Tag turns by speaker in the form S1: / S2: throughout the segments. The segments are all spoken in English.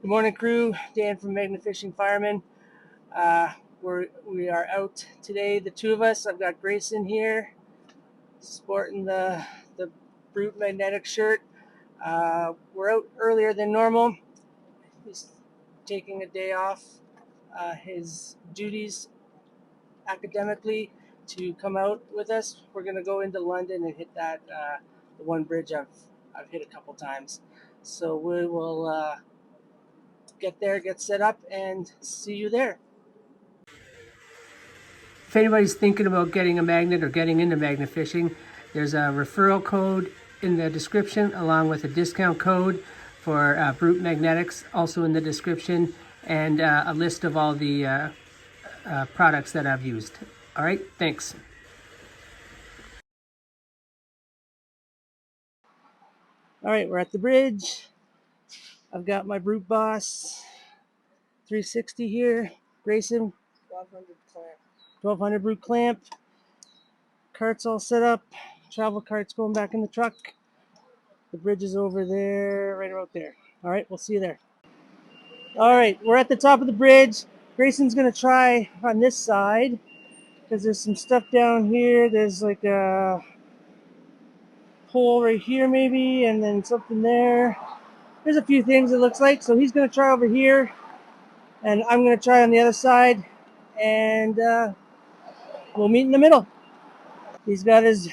S1: Good morning, crew. Dan from Magna Fishing Fireman. Uh, we are out today, the two of us. I've got Grayson here, sporting the Brute Magnetic shirt. We're out earlier than normal. He's taking a day off his duties academically to come out with us. We're gonna go into London and hit that the one bridge I've hit a couple times. So we will get there, get set up, and see you there. If anybody's thinking about getting a magnet or getting into magnet fishing, there's a referral code in the description along with a discount code for Brute Magnetics, also in the description, and a list of all the products that I've used. All right, thanks. All right, we're at the bridge. I've got my Brute Boss 360 here. Grayson, 1200 clamp. 1200 Brute clamp. Cart's all set up. Travel cart's going back in the truck. The bridge is over there, right about there. All right, we'll see you there. All right, we're at the top of the bridge. Grayson's gonna try on this side because there's some stuff down here. There's like a hole right here maybe, and then something there. There's a few things it looks like. So he's gonna try over here, and I'm gonna try on the other side, and we'll meet in the middle. He's got his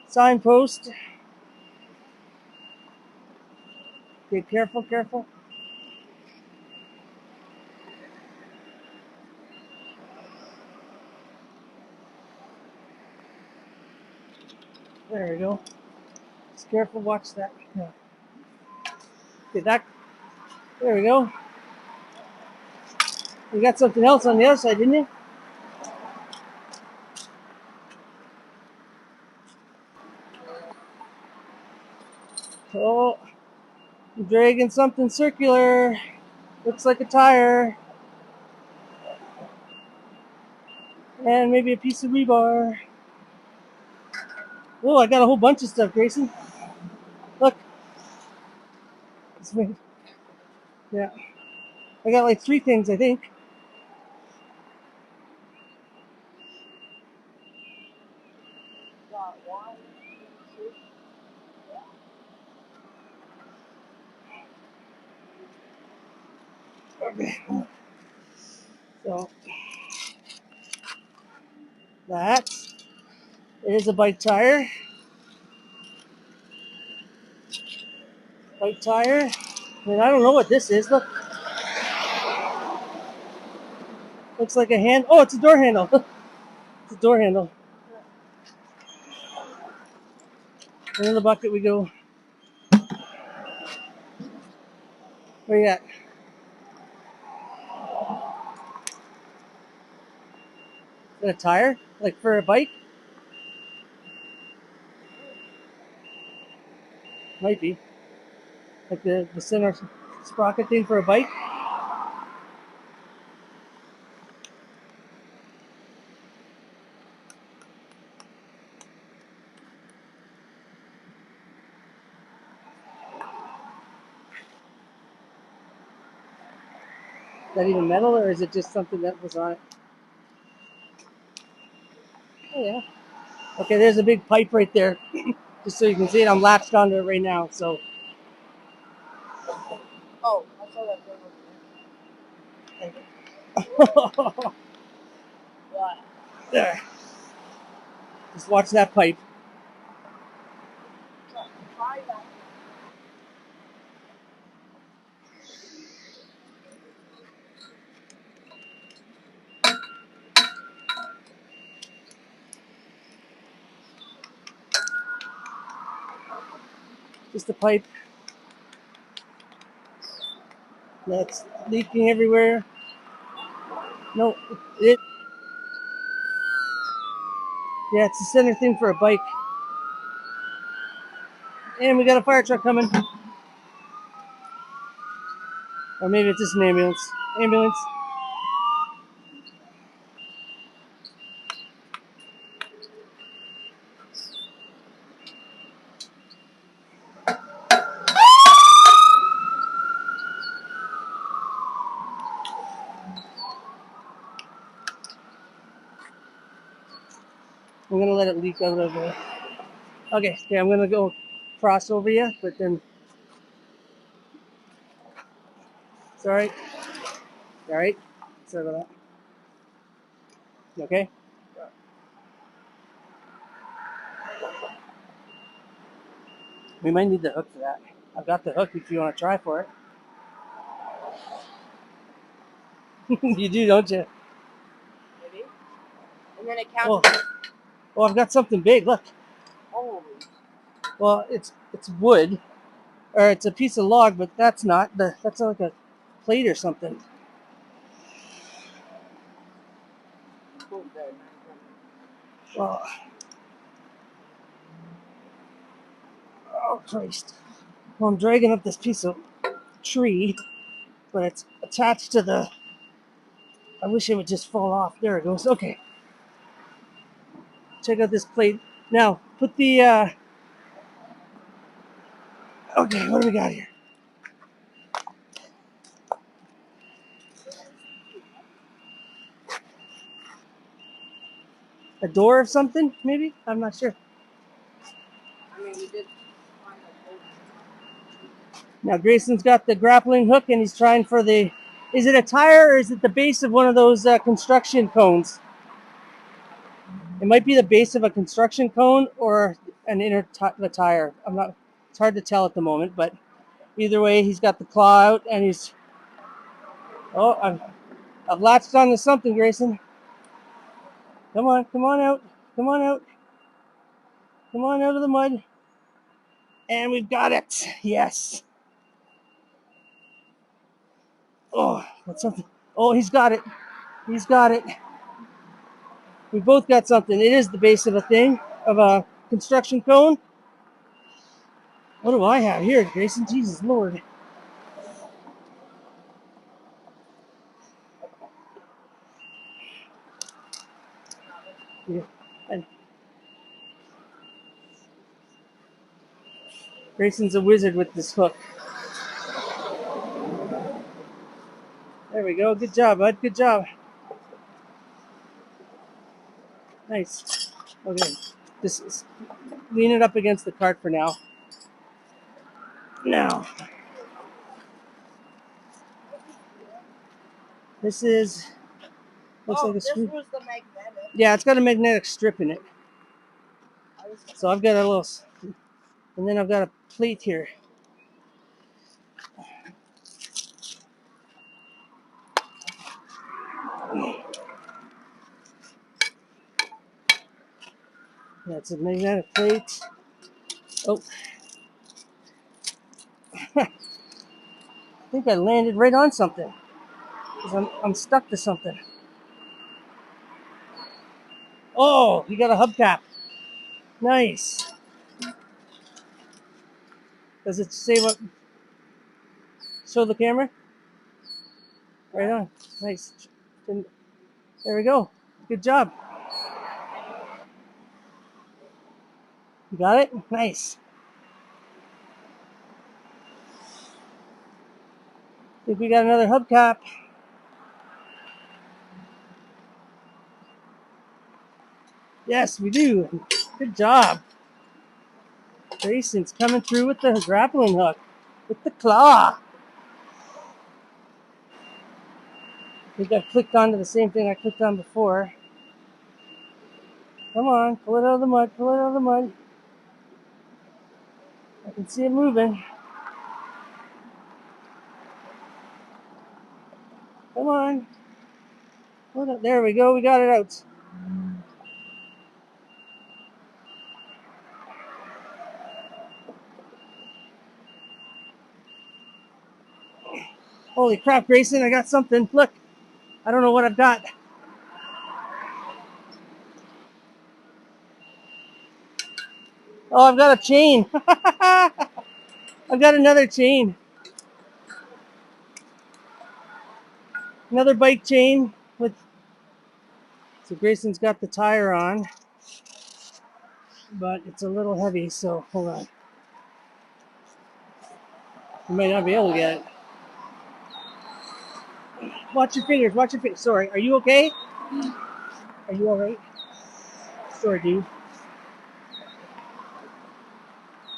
S1: signpost. Okay, careful, careful. There we go. Just careful, watch that. Yeah. Okay, that. There we go. You got something else on the other side, didn't you? Oh, I'm dragging something circular. Looks like a tire. And maybe a piece of rebar. Oh, I got a whole bunch of stuff, Grayson. Look. Yeah. I got like 3 things, I think. Got 1, 2. Okay. So, that is a bike tire. Bike tire. And I don't know what this is. Look. Looks like a hand. Oh, it's a door handle. It's a door handle. And in the bucket we go. Where you at? Is that a tire? Like for a bike? Might be. Like the center sprocket thing for a bike? Is that even metal, or is it just something that was on it? Oh, yeah. Okay, there's a big pipe right there. Just so you can see it, I'm latched onto it right now, so. Oh, I saw that thing over there. There. Just watch that pipe. Try that. Just a pipe that's leaking everywhere. No, yeah, it's the center thing for a bike. And we got a fire truck coming. Or maybe it's just an ambulance. Ambulance. I'm gonna let it leak out of there. Okay, I'm gonna go cross over you, but then it's all right. All right. Sorry about that. You okay? We might need the hook for that. I've got the hook if you want to try for it. You do, don't you?
S2: Maybe. And then it counts.
S1: Oh, I've got something big. Look.
S2: Oh.
S1: Well, it's wood, or it's a piece of log, but that's not. That's like a plate or something. Well, oh Christ! Well, I'm dragging up this piece of tree, but it's attached to the. I wish it would just fall off. There it goes. Okay. Check out this plate. Now, put the. Okay, what do we got here? A door or something, maybe? I'm not sure.
S2: I mean, we did find
S1: Now, Grayson's got the grappling hook, and he's trying for the. Is it a tire or is it the base of one of those construction cones? It might be the base of a construction cone or an inner the tire. I'm not. It's hard to tell at the moment, but either way, he's got the claw out, and he's. Oh, I've latched onto something, Grayson. Come on out, come on out, come on out of the mud, and we've got it. Yes. Oh, that's something. Oh, he's got it. He's got it. We both got something. It is the base of a thing, of a construction cone. What do I have here, Grayson? Jesus Lord. Yeah. And Grayson's a wizard with this hook. There we go. Good job, bud. Good job. Nice. Okay. Lean it up against the cart for now. Now, this is looks like a screw.
S2: This was the magnetic.
S1: Yeah, it's got a magnetic strip in it. So I've got a little, and then I've got a plate here. That's a magnetic plate. Oh, I think I landed right on something. Because I'm stuck to something. Oh, you got a hubcap. Nice. Does it say what? Show the camera? Right on. Nice. There we go. Good job. You got it? Nice. I think we got another hubcap. Yes, we do. Good job. Grayson's coming through with the grappling hook. With the claw. I think I've clicked onto the same thing I clicked on before. Come on, pull it out of the mud, pull it out of the mud. I can see it moving. Come on. There we go, we got it out. Holy crap, Grayson, I got something. Look, I don't know what I've got. Oh, I've got a chain. I've got another chain. Another bike chain with. So Grayson's got the tire on, but it's a little heavy, so hold on. You might not be able to get it. Watch your fingers, watch your fingers. Sorry, are you okay? Are you alright? Sure, dude.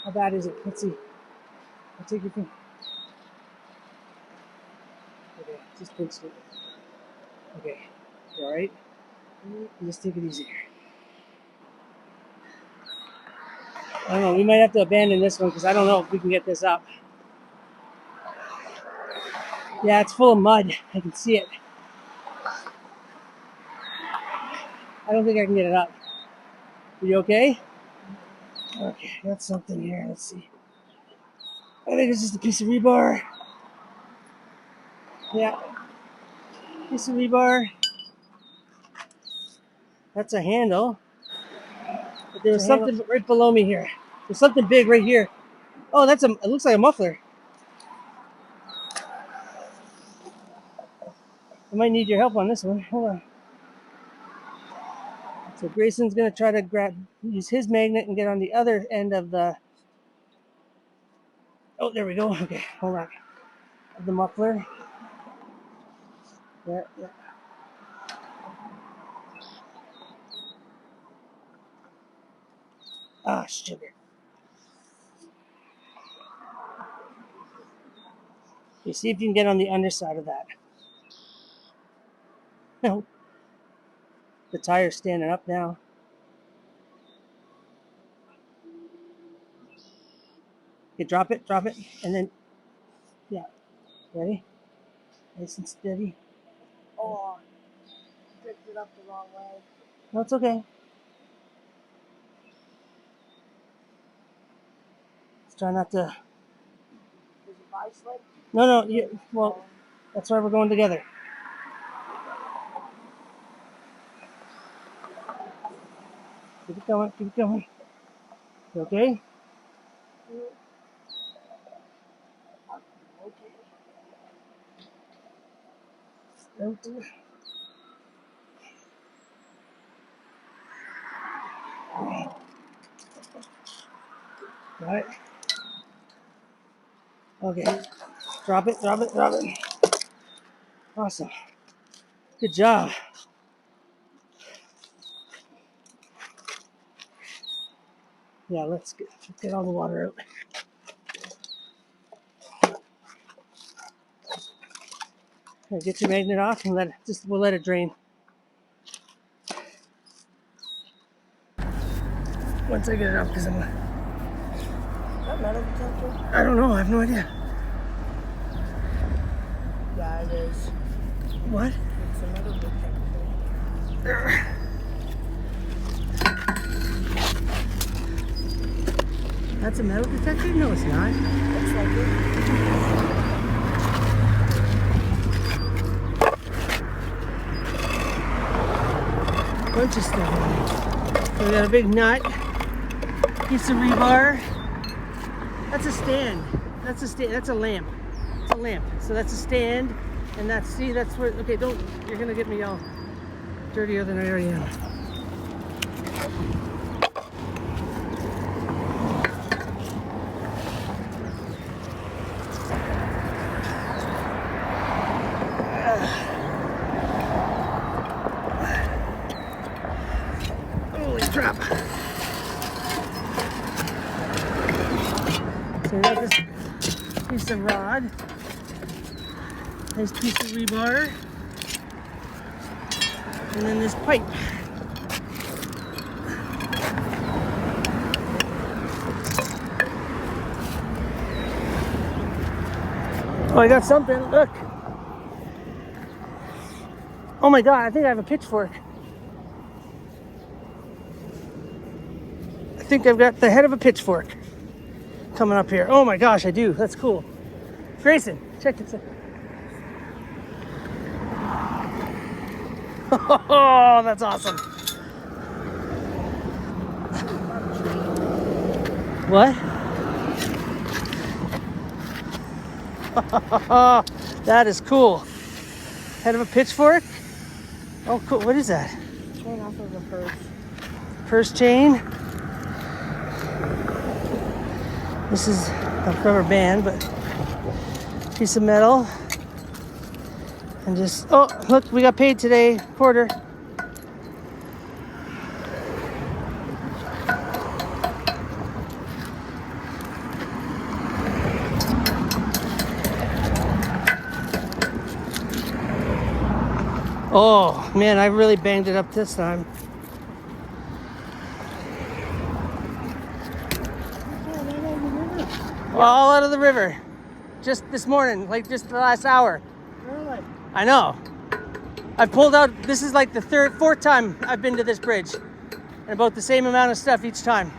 S1: How bad is it? Let's see. I'll take your finger. Okay, just pinch it. Okay, you alright? Just take it easy here. I don't know, we might have to abandon this one because I don't know if we can get this up. Yeah, it's full of mud. I can see it. I don't think I can get it up. Are you okay? Okay, got something here. Let's see. I think it's just a piece of rebar. Yeah, piece of rebar. That's a handle. But there was something right below me here. There's something big right here. Oh, it looks like a muffler. I might need your help on this one. Hold on. So Grayson's gonna try to use his magnet and get on the other end of the. Oh, there we go. Okay, hold on. The muffler. Yeah. Ah, sugar. You see if you can get on the underside of that. No. The tire's standing up now. Okay, drop it, and then, yeah. Ready? Nice and steady.
S2: Oh, picked it up the wrong way.
S1: No, it's okay. Let's try not to.
S2: There's a bi-slip.
S1: No, well, that's why we're going together. Keep it going, keep it going. You okay?
S2: Okay.
S1: Got it? Okay. Drop it. Awesome. Good job. Yeah, let's get all the water out. Okay, get your magnet off and we'll let it drain. Once I get it off, because
S2: Is that metal detector?
S1: I don't know, I have no idea.
S2: Yeah, it is.
S1: What?
S2: It's a metal detector.
S1: That's a metal detector? No, it's not.
S2: Looks like it.
S1: Bunch of stuff. So we got a big nut, piece of rebar. That's a stand. That's a lamp. It's a lamp. So that's a stand, and that's where. Okay, you're gonna get me all dirtier than I already am. Holy crap. So we got this piece of rod, nice piece of rebar, and then this pipe. Oh, I got something, look. Oh my God, I think I have a pitchfork. I think I've got the head of a pitchfork coming up here. Oh my gosh, I do. That's cool. Grayson, check this out. Oh, that's awesome. What? That is cool. Head of a pitchfork? Oh, cool. What is that?
S2: Chain off of a purse.
S1: Purse chain. This is a rubber band, but piece of metal. And just, oh, look, we got paid today, quarter. Oh man, I really banged it up this time. All out of the river. Just this morning, like just the last hour.
S3: Really?
S1: I know. I've pulled out, this is like the fourth time I've been to this bridge. And about the same amount of stuff each time.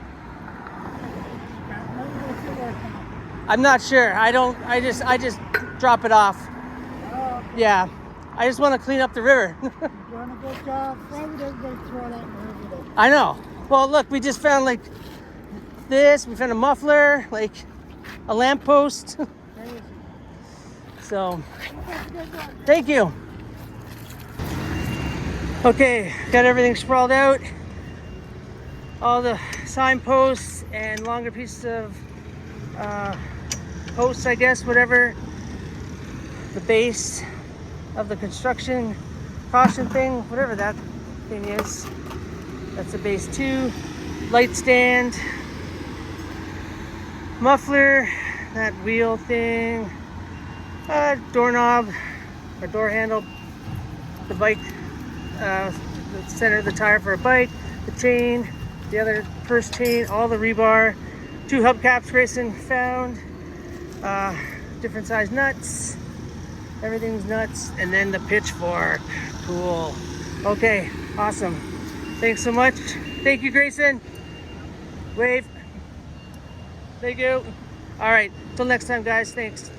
S1: I'm not sure. I just drop it off.
S3: Oh,
S1: Yeah. I just want to clean up the river.
S3: you're doing a good job. Why would everybody throw that in the river though?
S1: I know. Well, look, we just found like this. We found a muffler, like a lamppost.
S3: Crazy.
S1: So,
S3: That's a good job.
S1: thank you. Okay, got everything sprawled out. All the signposts and longer pieces of posts, I guess, whatever. The base of the construction caution thing, whatever that thing is. That's the base 2. Light stand. Muffler, that wheel thing. Doorknob or door handle. The bike, the center of the tire for a bike. The chain, the other first chain, all the rebar. 2 hubcaps Grayson found. Different size nuts. Everything's nuts. And then the pitchfork. Cool. Okay, awesome. Thanks so much. Thank you, Grayson. Wave. Thank you. All right, till next time, guys. Thanks.